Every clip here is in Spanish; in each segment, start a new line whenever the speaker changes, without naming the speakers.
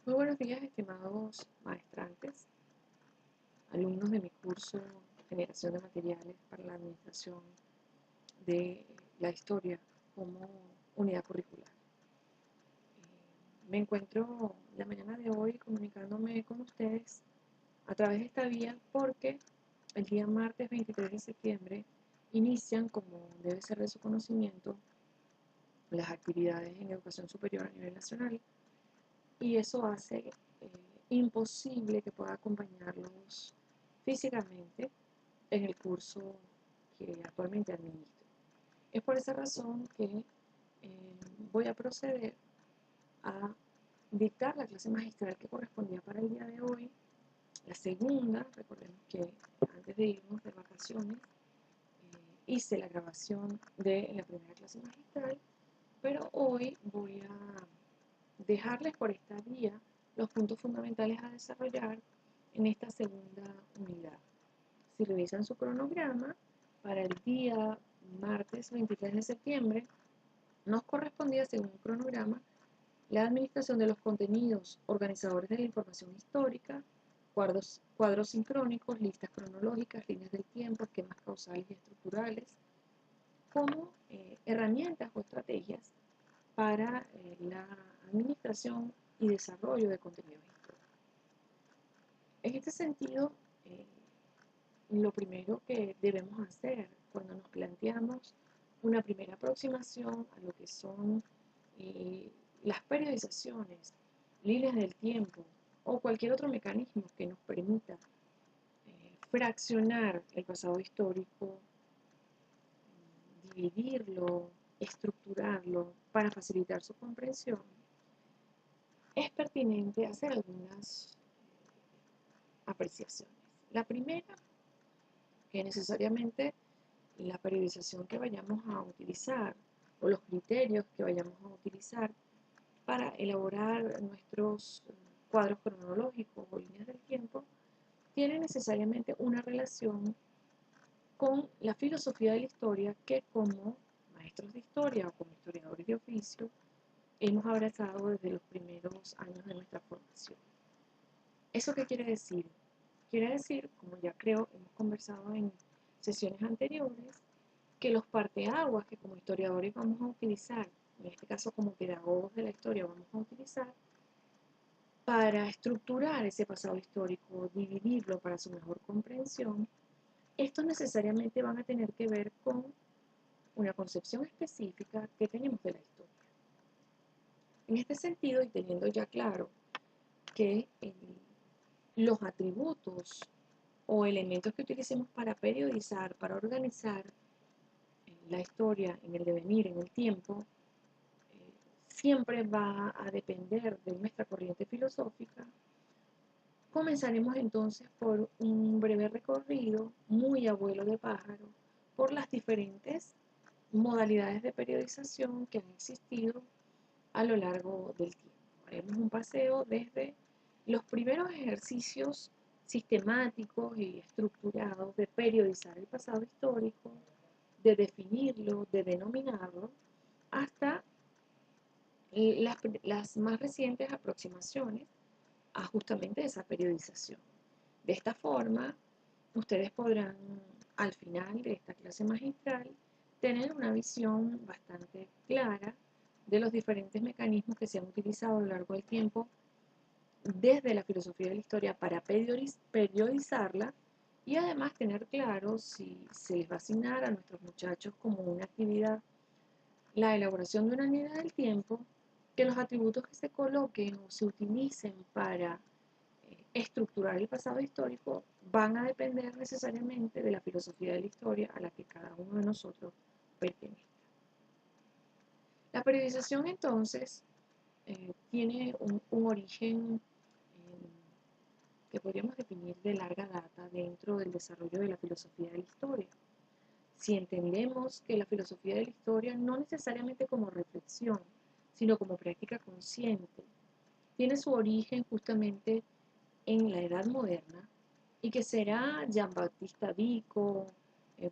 Muy buenos días, estimados maestrantes, alumnos de mi curso Generación de Materiales para la Administración de la Historia como unidad curricular. Me encuentro la mañana de hoy comunicándome con ustedes a través de esta vía porque el día martes 23 de septiembre inician, como debe ser de su conocimiento, las actividades en educación superior a nivel nacional y eso hace imposible que pueda acompañarlos físicamente en el curso que actualmente administro. Es por esa razón que voy a proceder a dictar la clase magistral que correspondía para el día de hoy, la segunda. Recordemos que antes de irnos de vacaciones hice la grabación de la primera clase magistral, pero hoy voy a dejarles por esta vía los puntos fundamentales a desarrollar en esta segunda unidad. Si revisan su cronograma, para el día martes 23 de septiembre nos correspondía, según el cronograma, la administración de los contenidos organizadores de la información histórica, cuadros sincrónicos, listas cronológicas, líneas del tiempo, esquemas causales y estructurales, como herramientas o estrategias para la administración y desarrollo de contenidos históricos. En este sentido, lo primero que debemos hacer cuando nos planteamos una primera aproximación a lo que son las periodizaciones, líneas del tiempo o cualquier otro mecanismo que nos permita fraccionar el pasado histórico, dividirlo, estructurarlo para facilitar su comprensión, es pertinente hacer algunas apreciaciones. La primera, que necesariamente la periodización que vayamos a utilizar o los criterios que vayamos a utilizar para elaborar nuestros cuadros cronológicos o líneas del tiempo tienen necesariamente una relación con la filosofía de la historia que, como maestros de historia o como historiadores de oficio, hemos abrazado desde los primeros años de nuestra formación. ¿Eso qué quiere decir? Quiere decir, como ya creo hemos conversado en sesiones anteriores, que los parteaguas que como historiadores vamos a utilizar, en este caso como pedagogos de la historia vamos a utilizar, para estructurar ese pasado histórico, dividirlo para su mejor comprensión, estos necesariamente van a tener que ver con una concepción específica que tenemos de la historia. En este sentido, y teniendo ya claro que los atributos o elementos que utilicemos para periodizar, para organizar la historia en el devenir, en el tiempo, siempre va a depender de nuestra corriente filosófica. Comenzaremos entonces por un breve recorrido, muy a vuelo de pájaro, por las diferentes modalidades de periodización que han existido a lo largo del tiempo. Haremos un paseo desde los primeros ejercicios sistemáticos y estructurados de periodizar el pasado histórico, de definirlo, de denominarlo, hasta las más recientes aproximaciones a justamente esa periodización. De esta forma, ustedes podrán, al final de esta clase magistral, tener una visión bastante clara de los diferentes mecanismos que se han utilizado a lo largo del tiempo desde la filosofía de la historia para periodizarla y además tener claro si se les va a asignar a nuestros muchachos como una actividad la elaboración de una unidad del tiempo, que los atributos que se coloquen o se utilicen para estructurar el pasado histórico van a depender necesariamente de la filosofía de la historia a la que cada uno de nosotros pertenece. La periodización entonces tiene un origen que podríamos definir de larga data dentro del desarrollo de la filosofía de la historia. Si entendemos que la filosofía de la historia no necesariamente como reflexión, sino como práctica consciente, tiene su origen justamente en la Edad Moderna y que será Jean-Baptiste Vico,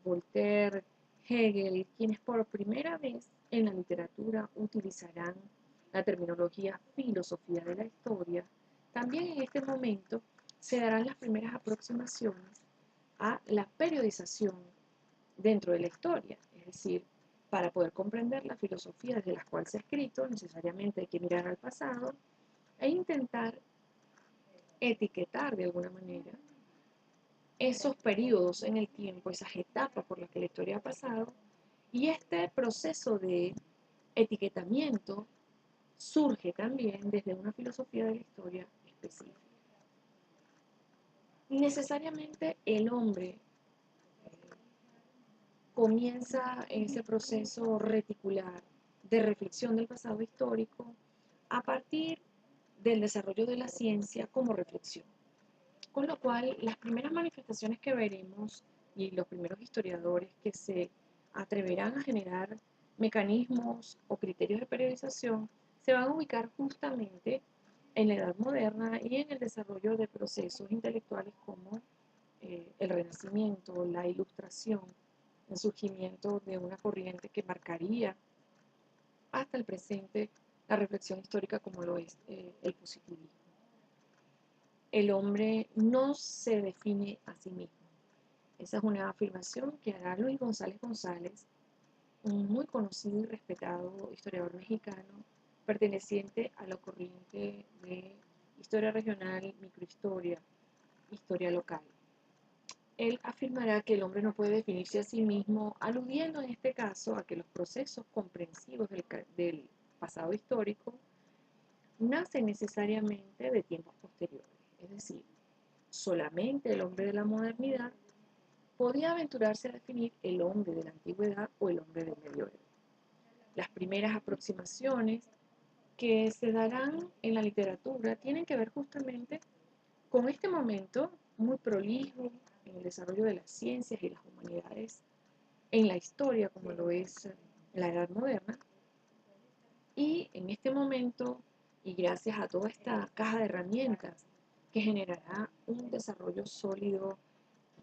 Voltaire, Hegel, quienes por primera vez en la literatura utilizarán la terminología filosofía de la historia, también en este momento se darán las primeras aproximaciones a la periodización dentro de la historia. Es decir, para poder comprender la filosofía desde la cual se ha escrito, necesariamente hay que mirar al pasado e intentar etiquetar de alguna manera esos periodos en el tiempo, esas etapas por las que la historia ha pasado, y este proceso de etiquetamiento surge también desde una filosofía de la historia específica. Necesariamente el hombre comienza ese proceso reticular de reflexión del pasado histórico a partir del desarrollo de la ciencia como reflexión. Con lo cual, las primeras manifestaciones que veremos y los primeros historiadores que se atreverán a generar mecanismos o criterios de periodización se van a ubicar justamente en la Edad Moderna y en el desarrollo de procesos intelectuales como el Renacimiento, la Ilustración, el surgimiento de una corriente que marcaría hasta el presente la reflexión histórica como lo es el positivismo. El hombre no se define a sí mismo. Esa es una afirmación que hará Luis González González, un muy conocido y respetado historiador mexicano, perteneciente a la corriente de historia regional, microhistoria, historia local. Él afirmará que el hombre no puede definirse a sí mismo, aludiendo en este caso a que los procesos comprensivos del pasado histórico nacen necesariamente de tiempos posteriores. Es decir, solamente el hombre de la modernidad podía aventurarse a definir el hombre de la antigüedad o el hombre del medioevo. Las primeras aproximaciones que se darán en la literatura tienen que ver justamente con este momento muy prolijo en el desarrollo de las ciencias y las humanidades en la historia, como lo es la Edad Moderna, y en este momento, y gracias a toda esta caja de herramientas que generará un desarrollo sólido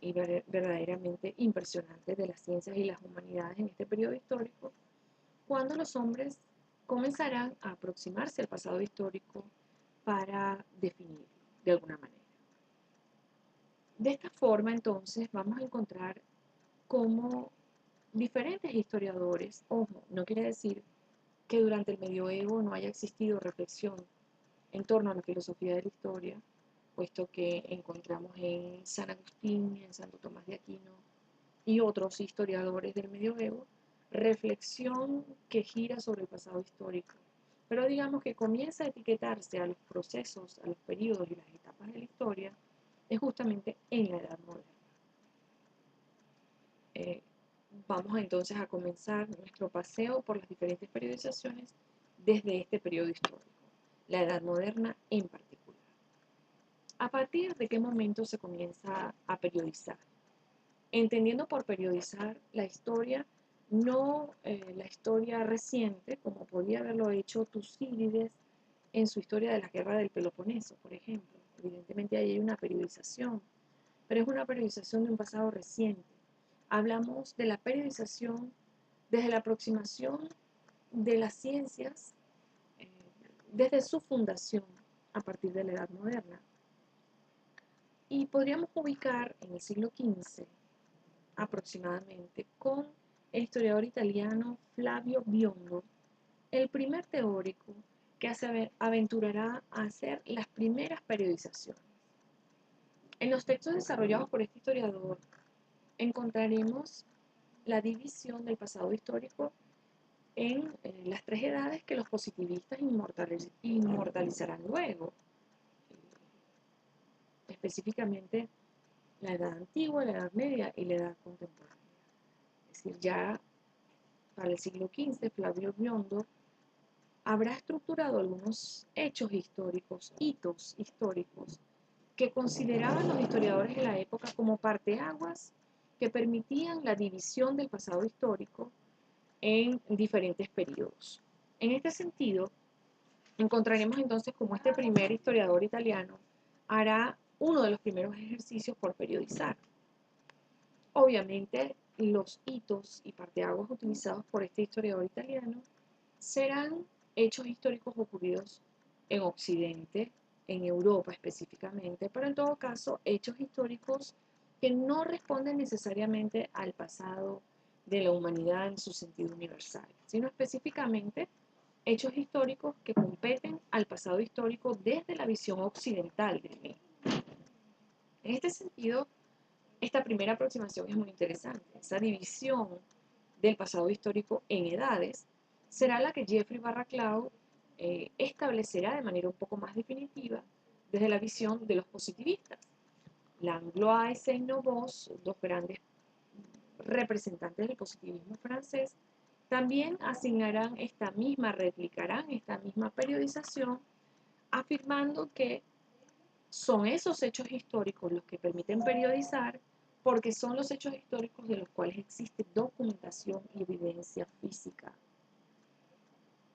y verdaderamente impresionante de las ciencias y las humanidades en este periodo histórico, cuando los hombres comenzarán a aproximarse al pasado histórico para definirlo de alguna manera. De esta forma, entonces, vamos a encontrar cómo diferentes historiadores, ojo, no quiere decir que durante el medioevo no haya existido reflexión en torno a la filosofía de la historia, puesto que encontramos en San Agustín, en Santo Tomás de Aquino y otros historiadores del medioevo, reflexión que gira sobre el pasado histórico. Pero digamos que comienza a etiquetarse a los procesos, a los periodos y las etapas de la historia, es justamente en la Edad Moderna. Vamos entonces a comenzar nuestro paseo por las diferentes periodizaciones desde este periodo histórico, la Edad Moderna en particular. ¿A partir de qué momento se comienza a periodizar? Entendiendo por periodizar la historia, no la historia reciente, como podía haberlo hecho Tucídides en su historia de la guerra del Peloponeso, por ejemplo. Evidentemente ahí hay una periodización, pero es una periodización de un pasado reciente. Hablamos de la periodización desde la aproximación de las ciencias, eh, desde su fundación a partir de la Edad Moderna. Y podríamos ubicar en el siglo XV aproximadamente con el historiador italiano Flavio Biondo, el primer teórico que se aventurará a hacer las primeras periodizaciones. En los textos desarrollados por este historiador encontraremos la división del pasado histórico en las tres edades que los positivistas inmortalizarán luego, específicamente la edad antigua, la edad media y la edad contemporánea. Es decir, ya para el siglo XV, Flavio Biondo habrá estructurado algunos hechos históricos, hitos históricos, que consideraban los historiadores de la época como parteaguas que permitían la división del pasado histórico en diferentes periodos. En este sentido, encontraremos entonces como este primer historiador italiano hará uno de los primeros ejercicios por periodizar. Obviamente, los hitos y parteaguas utilizados por este historiador italiano serán hechos históricos ocurridos en Occidente, en Europa específicamente, pero en todo caso hechos históricos que no responden necesariamente al pasado de la humanidad en su sentido universal, sino específicamente hechos históricos que competen al pasado histórico desde la visión occidental del mismo. En este sentido, esta primera aproximación es muy interesante. Esa división del pasado histórico en edades será la que Jeffrey Barraclough establecerá de manera un poco más definitiva desde la visión de los positivistas. Langlois y Seyne-Nouveau, dos grandes representantes del positivismo francés, también replicarán esta misma periodización, afirmando que son esos hechos históricos los que permiten periodizar porque son los hechos históricos de los cuales existe documentación y evidencia física.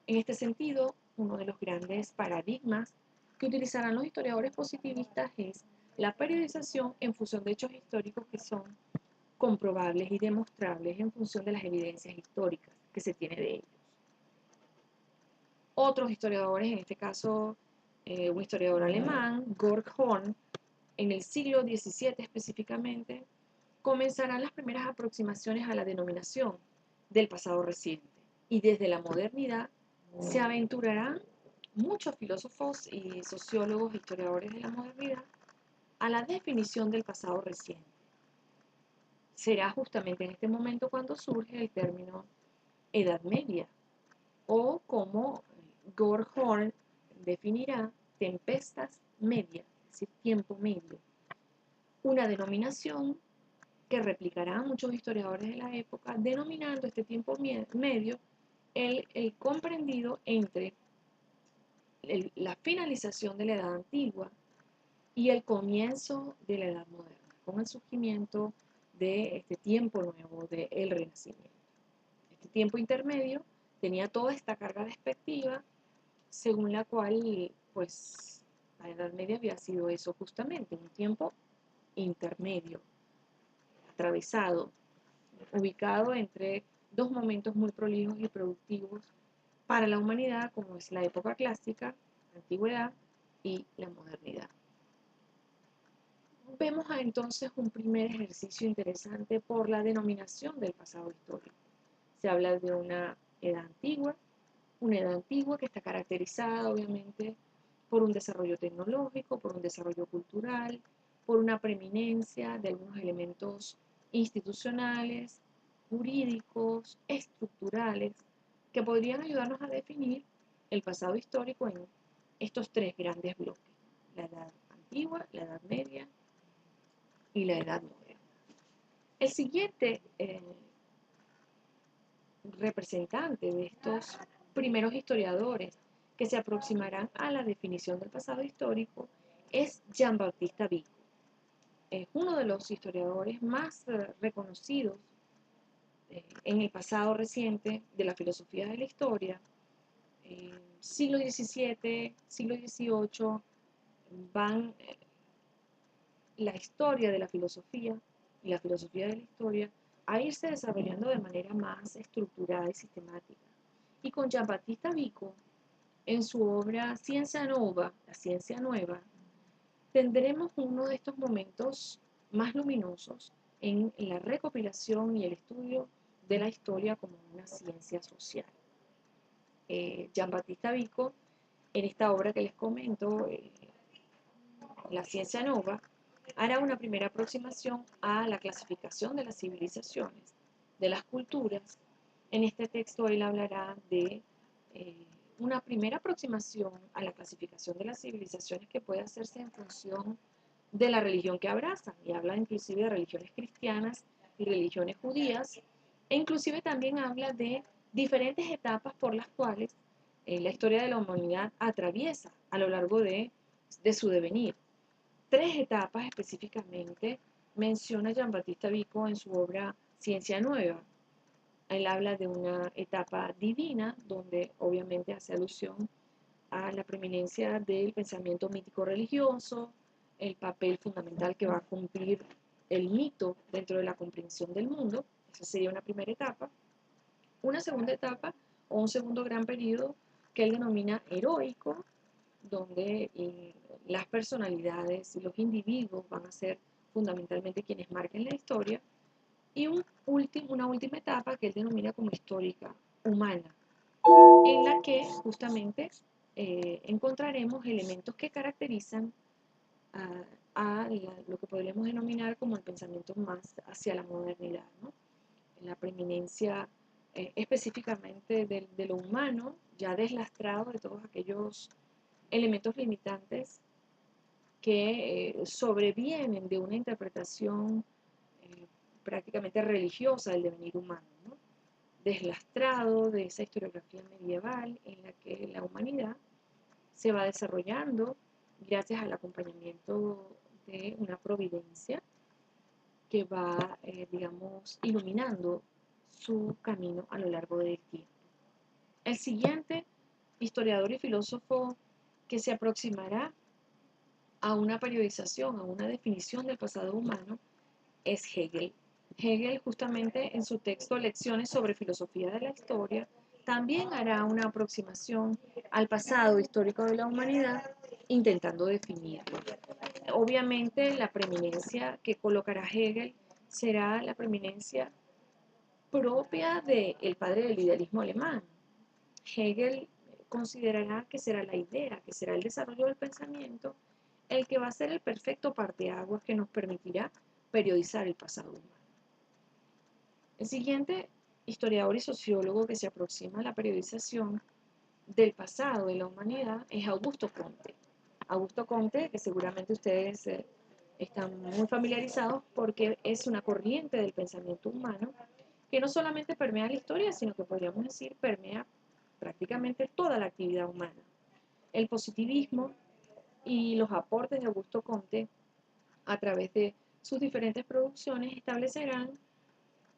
En este sentido, uno de los grandes paradigmas que utilizarán los historiadores positivistas es la periodización en función de hechos históricos que son comprobables y demostrables en función de las evidencias históricas que se tiene de ellos. Otros historiadores, en este caso un historiador alemán, Georg Horn, en el siglo XVII específicamente, comenzarán las primeras aproximaciones a la denominación del pasado reciente. Y desde la modernidad se aventurarán muchos filósofos y sociólogos, historiadores de la modernidad, a la definición del pasado reciente. Será justamente en este momento cuando surge el término Edad Media, o como Georg Horn definirá, tempestas medias, es decir, tiempo medio, una denominación que replicarán muchos historiadores de la época, denominando este tiempo medio el comprendido entre la finalización de la Edad Antigua y el comienzo de la Edad Moderna, con el surgimiento de este tiempo nuevo del Renacimiento. Este tiempo intermedio tenía toda esta carga despectiva, según la cual, pues, la Edad Media había sido eso justamente, un tiempo intermedio, atravesado, ubicado entre dos momentos muy prolijos y productivos para la humanidad, como es la época clásica, la antigüedad y la modernidad. Vemos entonces un primer ejercicio interesante por la denominación del pasado histórico. Se habla de una edad antigua que está caracterizada obviamente por un desarrollo tecnológico, por un desarrollo cultural, por una preeminencia de algunos elementos institucionales, jurídicos, estructurales, que podrían ayudarnos a definir el pasado histórico en estos tres grandes bloques: la edad antigua, la edad media y la edad moderna. El siguiente representante de estos primeros historiadores que se aproximarán a la definición del pasado histórico es Jean-Baptiste Vico. Es uno de los historiadores más reconocidos en el pasado reciente de la filosofía de la historia. Siglo XVII, siglo XVIII, van la historia de la filosofía y la filosofía de la historia a irse desarrollando de manera más estructurada y sistemática. Y con Giambattista Vico, en su obra Ciencia Nova, la ciencia nueva, tendremos uno de estos momentos más luminosos en la recopilación y el estudio de la historia como una ciencia social. Giambattista Vico, en esta obra que les comento, La ciencia nova, hará una primera aproximación a la clasificación de las civilizaciones, de las culturas. En este texto él hablará de una primera aproximación a la clasificación de las civilizaciones que puede hacerse en función de la religión que abrazan, y habla inclusive de religiones cristianas y religiones judías, e inclusive también habla de diferentes etapas por las cuales la historia de la humanidad atraviesa a lo largo de su devenir. Tres etapas específicamente menciona Giambattista Vico en su obra Ciencia Nueva. Él habla de una etapa divina, donde obviamente hace alusión a la preeminencia del pensamiento mítico religioso, el papel fundamental que va a cumplir el mito dentro de la comprensión del mundo. Esa sería una primera etapa. Una segunda etapa o un segundo gran periodo que él denomina heroico, donde las personalidades y los individuos van a ser fundamentalmente quienes marquen la historia, y una última etapa que él denomina como histórica, humana, en la que justamente encontraremos elementos que caracterizan lo que podríamos denominar como el pensamiento más hacia la modernidad, ¿no? La preeminencia específicamente de lo humano, ya deslastrado de todos aquellos elementos limitantes que sobrevienen de una interpretación prácticamente religiosa del devenir humano, ¿no? Deslastrado de esa historiografía medieval en la que la humanidad se va desarrollando gracias al acompañamiento de una providencia que va, digamos, iluminando su camino a lo largo del tiempo. El siguiente historiador y filósofo que se aproximará a una periodización, a una definición del pasado humano, es Hegel. Hegel, justamente en su texto Lecciones sobre Filosofía de la Historia, también hará una aproximación al pasado histórico de la humanidad, intentando definirlo. Obviamente, la preeminencia que colocará Hegel será la preeminencia propia del padre del idealismo alemán. Hegel considerará que será la idea, que será el desarrollo del pensamiento, el que va a ser el perfecto parteaguas que nos permitirá periodizar el pasado humano. El siguiente historiador y sociólogo que se aproxima a la periodización del pasado de la humanidad es Augusto Comte. Augusto Comte, que seguramente ustedes están muy familiarizados porque es una corriente del pensamiento humano que no solamente permea la historia, sino que podríamos decir permea prácticamente toda la actividad humana. El positivismo y los aportes de Augusto Comte a través de sus diferentes producciones establecerán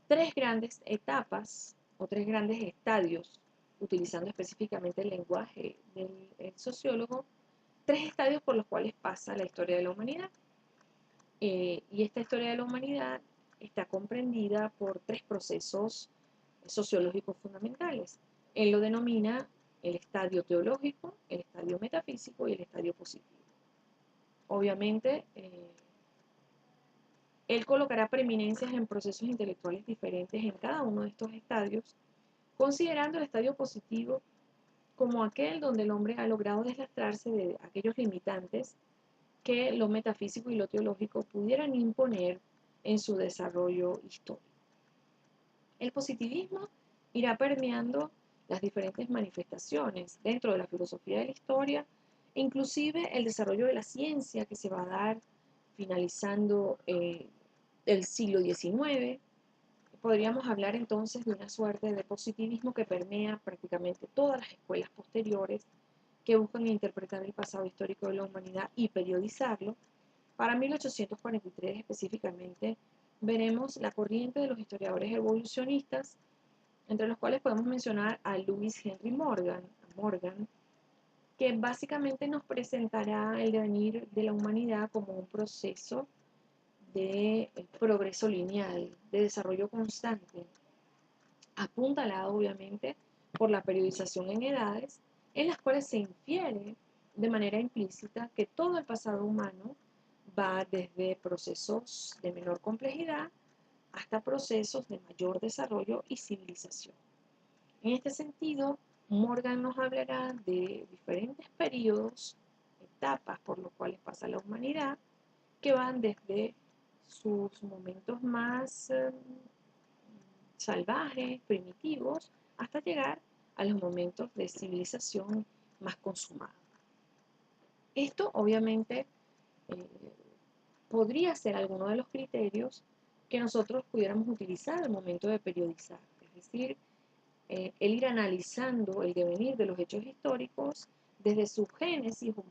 tres grandes etapas o tres grandes estadios, utilizando específicamente el lenguaje del sociólogo, tres estadios por los cuales pasa la historia de la humanidad. Y esta historia de la humanidad está comprendida por tres procesos sociológicos fundamentales. Él lo denomina el estadio teológico, el estadio metafísico y el estadio positivo. Obviamente, él colocará preeminencias en procesos intelectuales diferentes en cada uno de estos estadios, considerando el estadio positivo como aquel donde el hombre ha logrado deslastrarse de aquellos limitantes que lo metafísico y lo teológico pudieran imponer en su desarrollo histórico. El positivismo irá permeando las diferentes manifestaciones dentro de la filosofía de la historia, inclusive el desarrollo de la ciencia que se va a dar finalizando el siglo XIX. Podríamos hablar entonces de una suerte de positivismo que permea prácticamente todas las escuelas posteriores que buscan interpretar el pasado histórico de la humanidad y periodizarlo. Para 1843 específicamente veremos la corriente de los historiadores evolucionistas, entre los cuales podemos mencionar a Lewis Henry Morgan, que básicamente nos presentará el devenir de la humanidad como un proceso de progreso lineal, de desarrollo constante, apuntalado obviamente por la periodización en edades, en las cuales se infiere de manera implícita que todo el pasado humano va desde procesos de menor complejidad hasta procesos de mayor desarrollo y civilización. En este sentido, Morgan nos hablará de diferentes periodos, etapas por los cuales pasa la humanidad, que van desde sus momentos más salvajes, primitivos, hasta llegar a los momentos de civilización más consumada. Esto obviamente podría ser alguno de los criterios que nosotros pudiéramos utilizar al momento de periodizar, es decir, el ir analizando el devenir de los hechos históricos desde su génesis o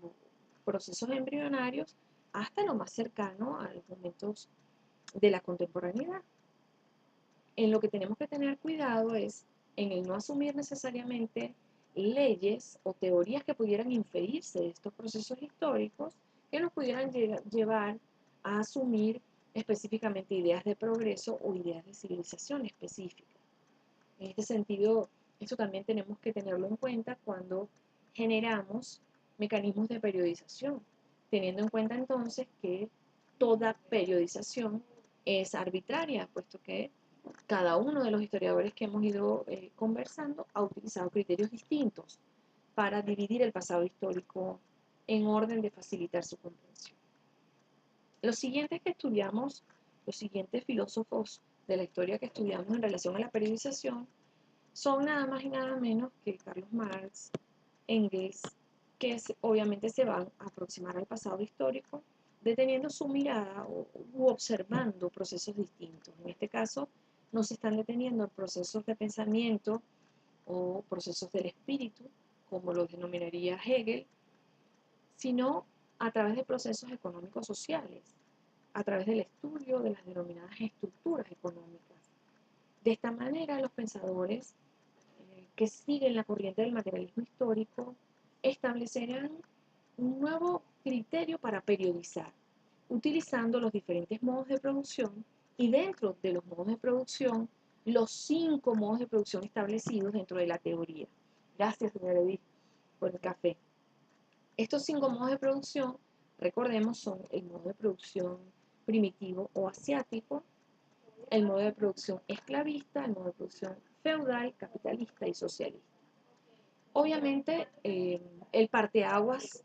procesos embrionarios hasta lo más cercano a los momentos de la contemporaneidad. En lo que tenemos que tener cuidado es en el no asumir necesariamente leyes o teorías que pudieran inferirse de estos procesos históricos que nos pudieran llevar a asumir específicamente ideas de progreso o ideas de civilización específicas. En este sentido, Esto también tenemos que tenerlo en cuenta cuando generamos mecanismos de periodización, teniendo en cuenta entonces que toda periodización es arbitraria, puesto que cada uno de los historiadores que hemos ido conversando ha utilizado criterios distintos para dividir el pasado histórico en orden de facilitar su comprensión. Los siguientes que estudiamos, los siguientes filósofos de la historia que estudiamos en relación a la periodización, son nada más y nada menos que Carlos Marx, Engels, que obviamente se van a aproximar al pasado histórico, deteniendo su mirada u observando procesos distintos. En este caso, no se están deteniendo en procesos de pensamiento o procesos del espíritu, como los denominaría Hegel, sino a través de procesos económicos sociales, a través del estudio de las denominadas estructuras económicas. De esta manera, los pensadores que siguen la corriente del materialismo histórico establecerán un nuevo criterio para periodizar, utilizando los diferentes modos de producción y dentro de los modos de producción, los 5 modos de producción establecidos dentro de la teoría. Gracias, señora Edith, por el café. Estos 5 modos de producción, recordemos, son el modo de producción primitivo o asiático, el modo de producción esclavista, el modo de producción feudal, capitalista y socialista. Obviamente, el parteaguas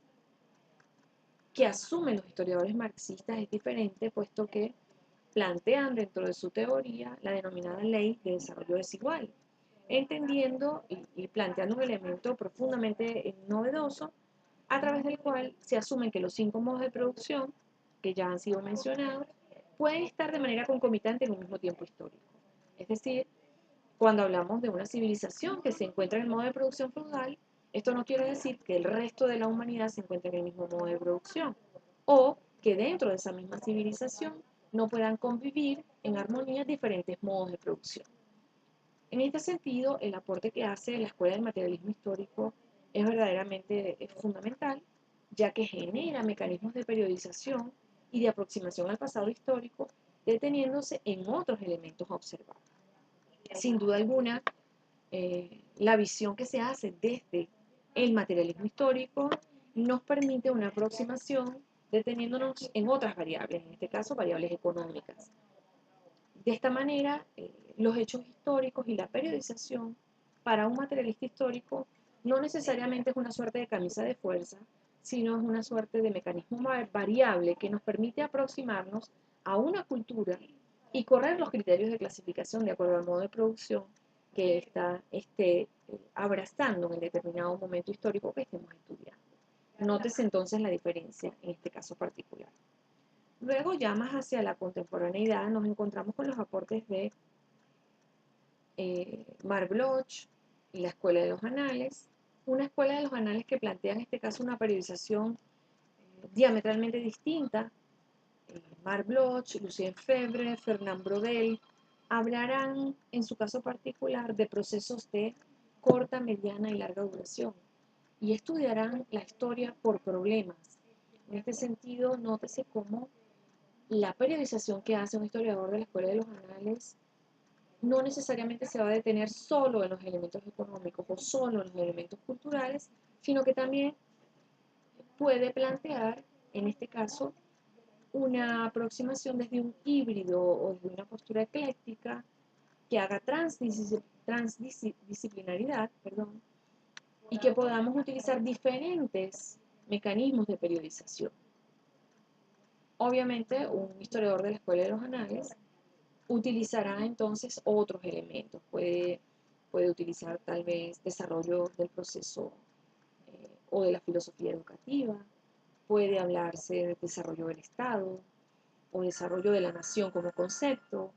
que asumen los historiadores marxistas es diferente, puesto que plantean dentro de su teoría la denominada ley de desarrollo desigual, entendiendo y planteando un elemento profundamente novedoso, a través del cual se asumen que los 5 modos de producción, que ya han sido mencionados, pueden estar de manera concomitante en un mismo tiempo histórico. Es decir, cuando hablamos de una civilización que se encuentra en el modo de producción feudal, esto no quiere decir que el resto de la humanidad se encuentre en el mismo modo de producción, o que dentro de esa misma civilización no puedan convivir en armonía diferentes modos de producción. En este sentido, el aporte que hace la Escuela del Materialismo Histórico es verdaderamente fundamental, ya que genera mecanismos de periodización y de aproximación al pasado histórico, deteniéndose en otros elementos a observar. Sin duda alguna, la visión que se hace desde el materialismo histórico nos permite una aproximación deteniéndonos en otras variables, en este caso variables económicas. De esta manera, los hechos históricos y la periodización para un materialista histórico no necesariamente es una suerte de camisa de fuerza, sino es una suerte de mecanismo variable que nos permite aproximarnos a una cultura y correr los criterios de clasificación de acuerdo al modo de producción que esté abrazando en el determinado momento histórico que estemos estudiando. Nótese entonces la diferencia en este caso particular. Luego, ya más hacia la contemporaneidad, nos encontramos con los aportes de Marc Bloch y la Escuela de los Anales, una escuela de los anales que plantea en este caso una periodización diametralmente distinta. Marc Bloch, Lucien Febvre, Fernand Braudel hablarán en su caso particular de procesos de corta, mediana y larga duración y estudiarán la historia por problemas. En este sentido, nótese cómo la periodización que hace un historiador de la Escuela de los Anales no necesariamente se va a detener solo en los elementos económicos o solo en los elementos culturales, sino que también puede plantear, en este caso, una aproximación desde un híbrido o desde una postura ecléctica que haga transdisciplinaridad, y que podamos utilizar diferentes mecanismos de periodización. Obviamente, un historiador de la Escuela de los Anales utilizará entonces otros elementos. Puede utilizar tal vez desarrollo del proceso o de la filosofía educativa, puede hablarse de desarrollo del Estado o desarrollo de la nación como concepto.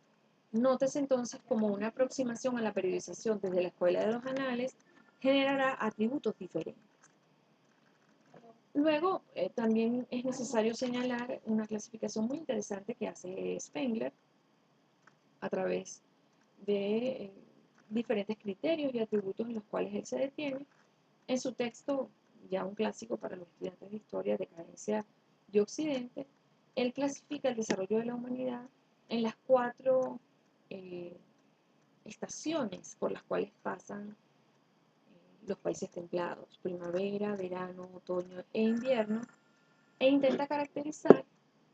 Nótese entonces como una aproximación a la periodización desde la Escuela de los Anales generará atributos diferentes. Luego, también es necesario señalar una clasificación muy interesante que hace Spengler a través de diferentes criterios y atributos en los cuales él se detiene. En su texto, ya un clásico para los estudiantes de historia, Decadencia de Occidente, él clasifica el desarrollo de la humanidad en las 4 estaciones por las cuales pasan los países templados, primavera, verano, otoño e invierno, e intenta caracterizar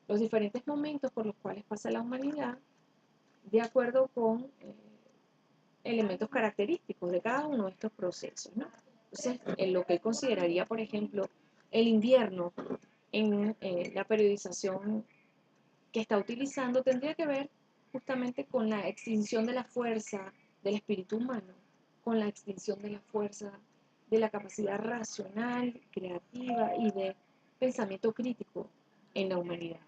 los diferentes momentos por los cuales pasa la humanidad de acuerdo con elementos característicos de cada uno de estos procesos, ¿no? Entonces, en lo que él consideraría, por ejemplo, el invierno en la periodización que está utilizando tendría que ver justamente con la extinción de la fuerza del espíritu humano, con la extinción de la fuerza de la capacidad racional, creativa y de pensamiento crítico en la humanidad.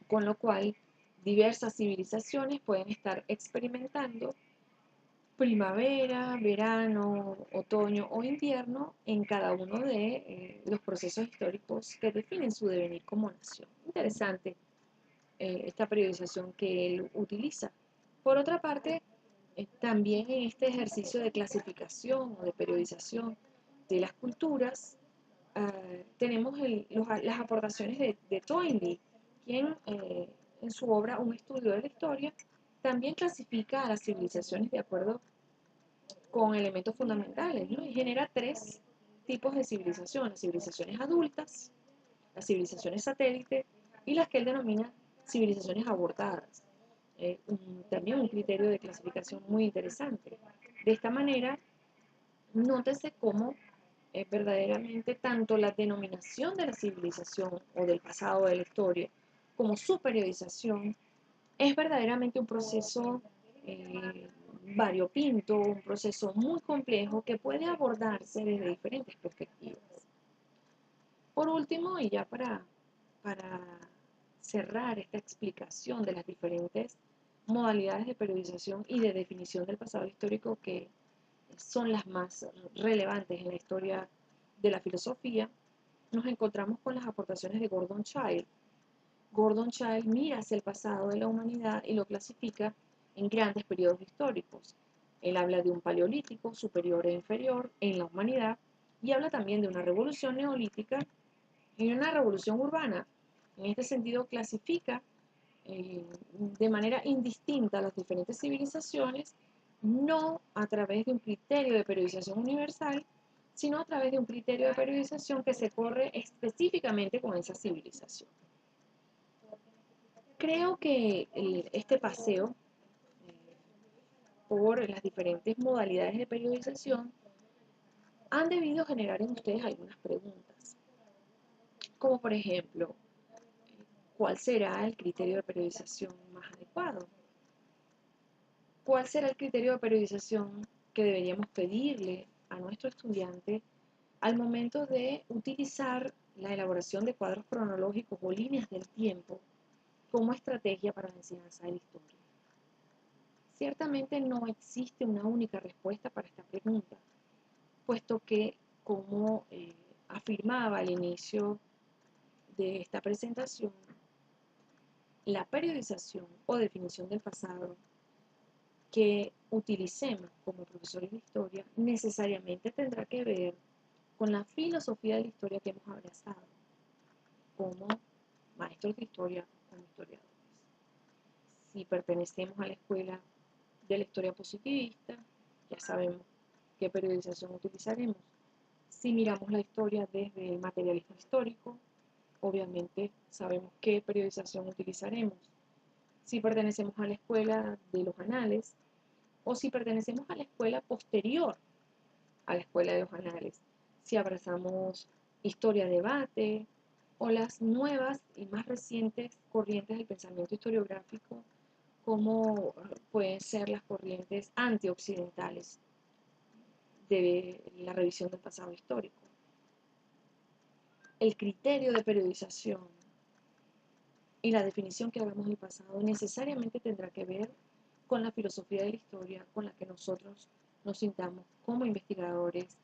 Con lo cual, diversas civilizaciones pueden estar experimentando primavera, verano, otoño o invierno en cada uno de los procesos históricos que definen su devenir como nación. Interesante esta periodización que él utiliza. Por otra parte, también en este ejercicio de clasificación o de periodización de las culturas, tenemos las aportaciones de Toynbee, quien en su obra Un estudio de la historia también clasifica a las civilizaciones de acuerdo con elementos fundamentales, ¿no? Y genera tres tipos de civilización: las civilizaciones adultas, las civilizaciones satélites y las que él denomina civilizaciones abortadas. También un criterio de clasificación muy interesante. De esta manera, nótese cómo verdaderamente tanto la denominación de la civilización o del pasado de la historia como su periodización es verdaderamente un proceso variopinto, un proceso muy complejo que puede abordarse desde diferentes perspectivas. Por último, y ya para cerrar esta explicación de las diferentes modalidades de periodización y de definición del pasado histórico que son las más relevantes en la historia de la filosofía, nos encontramos con las aportaciones de Gordon Childe. Gordon Childe mira hacia el pasado de la humanidad y lo clasifica en grandes periodos históricos. Él habla de un paleolítico superior e inferior en la humanidad y habla también de una revolución neolítica y una revolución urbana. En este sentido, clasifica de manera indistinta las diferentes civilizaciones, no a través de un criterio de periodización universal, sino a través de un criterio de periodización que se corre específicamente con esa civilización. Creo que este paseo por las diferentes modalidades de periodización han debido generar en ustedes algunas preguntas, como por ejemplo, ¿cuál será el criterio de periodización más adecuado? ¿Cuál será el criterio de periodización que deberíamos pedirle a nuestro estudiante al momento de utilizar la elaboración de cuadros cronológicos o líneas del tiempo como estrategia para la enseñanza de la historia? Ciertamente no existe una única respuesta para esta pregunta, puesto que, como afirmaba al inicio de esta presentación, la periodización o definición del pasado que utilicemos como profesores de historia necesariamente tendrá que ver con la filosofía de la historia que hemos abrazado como maestros de historia, como historiadores. Si pertenecemos a la escuela de la historia positivista, ya sabemos qué periodización utilizaremos. Si miramos la historia desde el materialismo histórico, obviamente sabemos qué periodización utilizaremos. Si pertenecemos a la escuela de los anales, o si pertenecemos a la escuela posterior a la escuela de los anales, si abrazamos historia-debate o las nuevas y más recientes corrientes del pensamiento historiográfico, como pueden ser las corrientes antioccidentales de la revisión del pasado histórico. El criterio de periodización y la definición que hagamos del pasado necesariamente tendrá que ver con la filosofía de la historia con la que nosotros nos sintamos como investigadores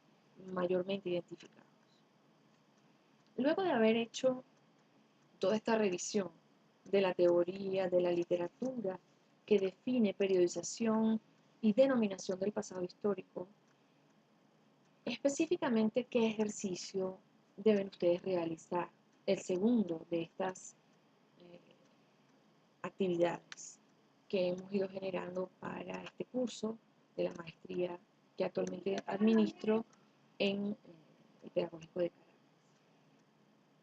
mayormente identificados. Luego de haber hecho toda esta revisión de la teoría, de la literatura que define periodización y denominación del pasado histórico, específicamente qué ejercicio deben ustedes realizar, el segundo de estas actividades que hemos ido generando para este curso de la maestría que actualmente administro en el Pedagógico de Caracas.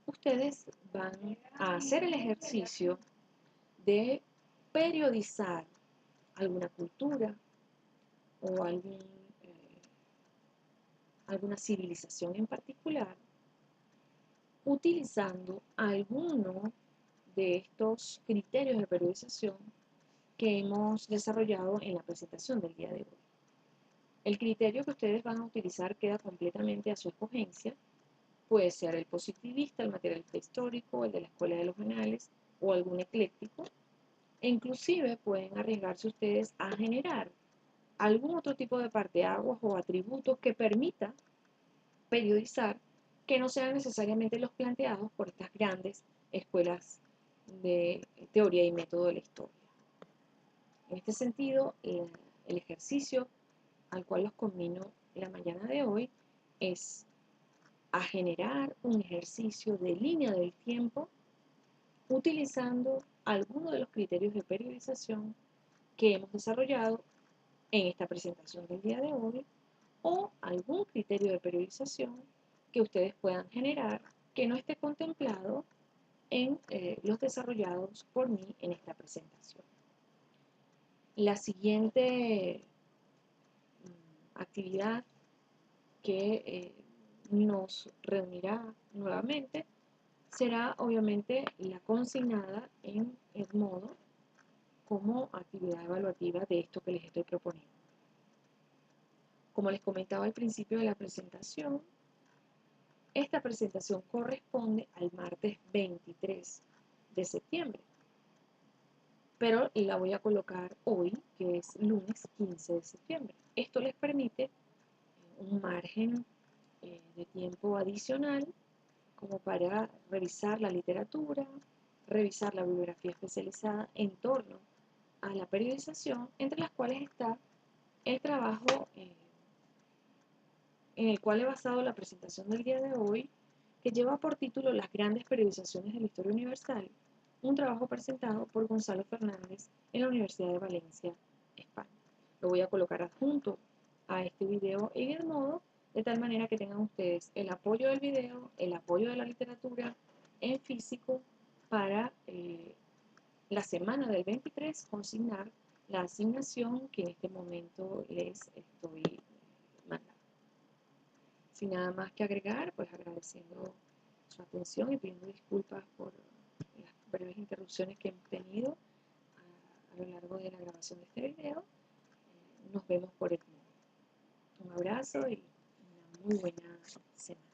Ustedes van a hacer el ejercicio de periodizar alguna cultura o alguna civilización en particular, utilizando alguno de estos criterios de periodización que hemos desarrollado en la presentación del día de hoy. El criterio que ustedes van a utilizar queda completamente a su escogencia. Puede ser el positivista, el materialista histórico, el de la Escuela de los Anales o algún ecléctico. E inclusive pueden arriesgarse ustedes a generar algún otro tipo de parteaguas o atributos que permita periodizar que no sean necesariamente los planteados por estas grandes escuelas de teoría y método de la historia. En este sentido, el ejercicio al cual los convino la mañana de hoy es a generar un ejercicio de línea del tiempo utilizando algunos de los criterios de periodización que hemos desarrollado en esta presentación del día de hoy o algún criterio de periodización que ustedes puedan generar que no esté contemplado en los desarrollados por mí en esta presentación. La siguiente actividad que nos reunirá nuevamente será obviamente la consignada en Edmodo como actividad evaluativa de esto que les estoy proponiendo. Como les comentaba al principio de la presentación, esta presentación corresponde al martes 23 de septiembre, pero la voy a colocar hoy, que es lunes 15 de septiembre. Esto les permite un margen de tiempo adicional como para revisar la literatura, revisar la bibliografía especializada en torno a la periodización, entre las cuales está el trabajo en el cual he basado la presentación del día de hoy, que lleva por título Las grandes periodizaciones de la historia universal, un trabajo presentado por Gonzalo Fernández en la Universidad de Valencia, España. Lo voy a colocar adjunto a este video en Edmodo, de tal manera que tengan ustedes el apoyo del video, el apoyo de la literatura en físico para la semana del 23 consignar la asignación que en este momento les estoy mandando. Sin nada más que agregar, pues agradeciendo su atención y pidiendo disculpas por las breves interrupciones que hemos tenido a lo largo de la grabación de este video. Nos vemos por el mundo. Un abrazo y una muy buena semana.